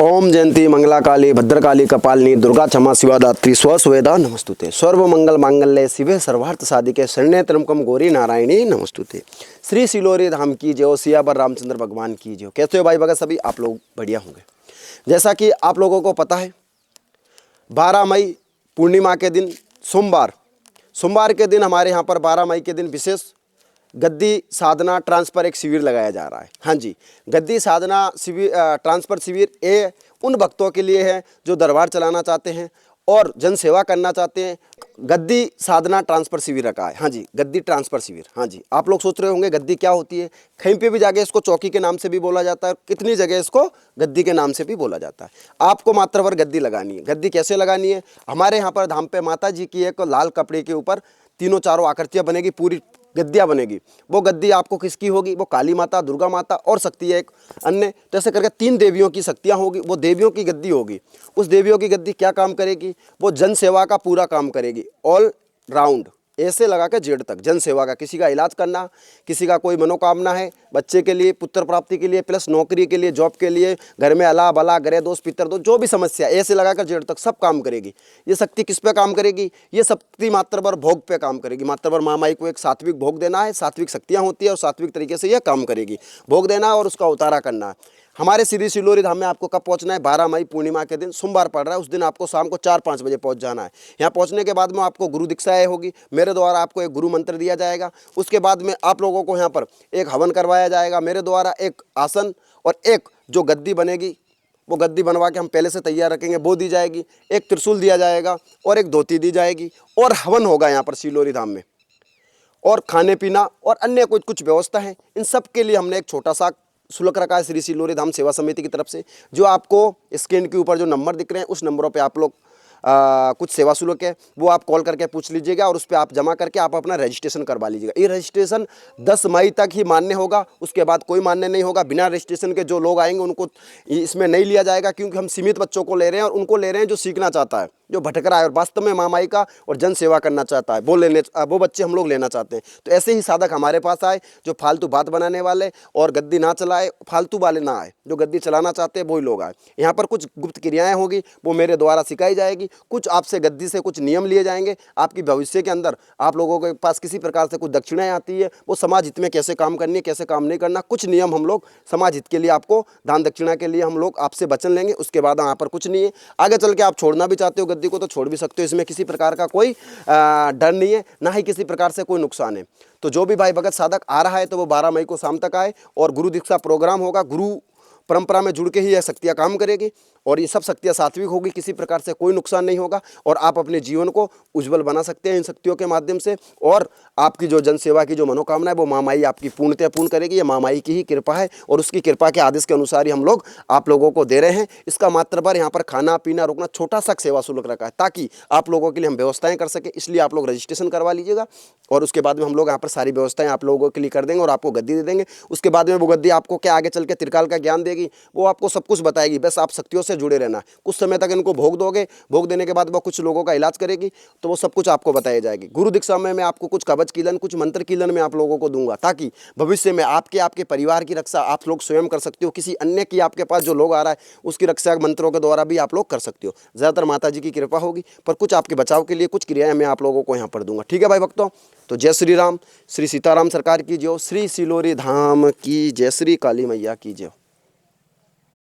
ओम जयंती मंगला काली भद्रकाली कपालिनी दुर्गा क्षमा शिवा दात्री स्वस्वेदा नमस्तुते। सर्व मंगल मांगल्ये शिवे सर्वार्थ साधिके शरण्ये त्र्यंबकम गौरी नारायणी नमस्तुते। श्री सिलोरी धाम की जय, सियावर रामचंद्र भगवान की जय। कैसे हो भाई भगत सभी? आप लोग बढ़िया होंगे। जैसा कि आप लोगों को पता है 12 मई पूर्णिमा के दिन सोमवार के दिन हमारे यहाँ पर 12 मई के दिन विशेष गद्दी साधना ट्रांसफ़र एक शिविर लगाया जा रहा है। हाँ जी, गद्दी साधना शिविर ट्रांसफ़र शिविर ये उन भक्तों के लिए है जो दरबार चलाना चाहते हैं और जन सेवा करना चाहते हैं। गद्दी साधना ट्रांसफ़र शिविर रखा है। हाँ जी, गद्दी ट्रांसफ़र शिविर। हाँ जी, आप लोग सोच रहे होंगे गद्दी क्या होती है। कहीं पे भी जाके इसको चौकी के नाम से भी बोला जाता है, कितनी जगह इसको गद्दी के नाम से भी बोला जाता है। आपको मात्र भर गद्दी लगानी है। गद्दी कैसे लगानी है? हमारे यहाँ पर धाम पे माता जी की एक लाल कपड़े के ऊपर तीनों चारों आकृतियाँ बनेगी, पूरी गद्दियाँ बनेगी। वो गद्दी आपको किसकी होगी? वो काली माता, दुर्गा माता और शक्ति है एक अन्य, जैसे करके 3 देवियों की शक्तियाँ होगी। वो देवियों की गद्दी होगी। उस देवियों की गद्दी क्या काम करेगी? वो जन सेवा का पूरा काम करेगी। ऑल राउंड ऐसे लगा के जेड तक जन सेवा का, किसी का इलाज करना, किसी का कोई मनोकामना है बच्चे के लिए, पुत्र प्राप्ति के लिए, प्लस नौकरी के लिए, जॉब के लिए, घर में अला बला ग्रह दोष पितर दोष, जो भी समस्या ऐसे लगाकर जेड तक सब काम करेगी। ये शक्ति किस पे काम करेगी? ये शक्ति मात्र भर भोग पे काम करेगी। मात्र भर महामाई को एक सात्विक भोग देना है। सात्विक शक्तियाँ होती है और सात्विक तरीके से यह काम करेगी। भोग देना और उसका उतारा करना है। हमारे श्री सिलोरी धाम में आपको कब पहुंचना है? 12 मई पूर्णिमा के दिन सोमवार पड़ रहा है। उस दिन आपको शाम को 4-5 बजे पहुंच जाना है। यहाँ पहुंचने के बाद में आपको गुरु दीक्षाएँ होगी। मेरे द्वारा आपको एक गुरु मंत्र दिया जाएगा। उसके बाद में आप लोगों को यहाँ पर एक हवन करवाया जाएगा। मेरे द्वारा एक आसन और एक जो गद्दी बनेगी, वो गद्दी बनवा के हम पहले से तैयार रखेंगे, वो दी जाएगी। एक त्रिशूल दिया जाएगा और एक धोती दी जाएगी और हवन होगा यहाँ पर सिलोरी धाम में। और खाने पीना और अन्य कुछ व्यवस्था है। इन सब के लिए हमने एक छोटा सा शुल्क रखा है श्री सिलोरी धाम सेवा समिति की तरफ से। जो आपको स्क्रीन के ऊपर जो नंबर दिख रहे हैं उस नंबरों पे आप लोग कुछ सेवा शुल्क है वो आप कॉल करके पूछ लीजिएगा और उस पर आप जमा करके आप अपना रजिस्ट्रेशन करवा लीजिएगा। ये रजिस्ट्रेशन 10 मई तक ही मान्य होगा, उसके बाद कोई मान्य नहीं होगा। बिना रजिस्ट्रेशन के जो लोग आएंगे उनको इसमें नहीं लिया जाएगा, क्योंकि हम सीमित बच्चों को ले रहे हैं और उनको ले रहे हैं जो सीखना चाहता है, जो भटक रहा है और वास्तव में महामाई का और जन सेवा करना चाहता है, वो बच्चे हम लोग लेना चाहते हैं। तो ऐसे ही साधक हमारे पास आए जो फालतू बात बनाने वाले और गद्दी ना चलाए, फालतू वाले ना आए, जो गद्दी चलाना चाहते हैं वही लोग आए। यहाँ पर कुछ गुप्त क्रियाएं होगी, वो मेरे द्वारा सिखाई जाएगी। कुछ आपसे गद्दी से कुछ नियम लिए जाएंगे। आपकी भविष्य के अंदर आप लोगों के पास किसी प्रकार से कुछ दक्षिणाएं आती है, वो समाज हित में कैसे काम करनी है, कैसे काम नहीं करना, कुछ नियम हम लोग समाज हित के लिए आपको दान दक्षिणा के लिए हम लोग आपसे वचन लेंगे। उसके बाद यहाँ पर कुछ नहीं है। आगे चल के आप छोड़ना भी चाहते हो गद्दी को तो छोड़ भी सकते हो। इसमें किसी प्रकार का कोई डर नहीं है, ना ही किसी प्रकार से कोई नुकसान है। तो जो भी भाई भगत साधक आ रहा है तो वो 12 मई को शाम तक आए और गुरु दीक्षा प्रोग्राम होगा। गुरु परंपरा में जुड़ के ही यह शक्तियाँ काम करेगी और ये सब शक्तियाँ सात्विक होगी, किसी प्रकार से कोई नुकसान नहीं होगा और आप अपने जीवन को उज्जवल बना सकते हैं इन शक्तियों के माध्यम से। और आपकी जो जन सेवा की जो मनोकामना है वो महामाई आपकी पूर्णतः पूर्ण करेगी। ये महामाई की ही कृपा है और उसकी कृपा के आदेश के अनुसार ही हम लोग आप लोगों को दे रहे हैं। इसका मात्र पर यहाँ पर खाना पीना रोकना छोटा सा सेवा शुल्क रखा है ताकि आप लोगों के लिए हम व्यवस्थाएं कर सकें। इसलिए आप लोग रजिस्ट्रेशन करवा लीजिएगा और उसके बाद में हम लोग यहाँ पर सारी व्यवस्थाएं आप लोगों के लिए कर देंगे और आपको गद्दी दे देंगे। उसके बाद में वो गद्दी आपको क्या आगे चल के त्रिकाल का ज्ञान देगी, वो आपको सब कुछ बताएगी। बस आप शक्तियों से जुड़े रहना। कुछ समय तक इनको भोग दोगे, भोग देने के बाद वो कुछ लोगों का इलाज करेगी तो वो सब कुछ आपको बताई जाएगी। गुरु दीक्षा में मैं आपको कुछ कवच कीलन, कुछ मंत्र कीलन में आप लोगों को दूंगा ताकि भविष्य में आपके परिवार की रक्षा आप लोग स्वयं कर सकते हो। किसी अन्य की आपके पास जो लोग आ रहा है उसकी रक्षा मंत्रों के द्वारा भी आप लोग कर सकते हो। ज़्यादातर माता जी की कृपा होगी, पर कुछ आपके बचाव के लिए कुछ क्रियाएं मैं आप लोगों को यहाँ पर दूंगा। ठीक है भाई भक्तों? तो जय श्री राम, श्री सीताराम सरकार की जय, श्री सिलोरी धाम की जय, श्री काली मैया की जय।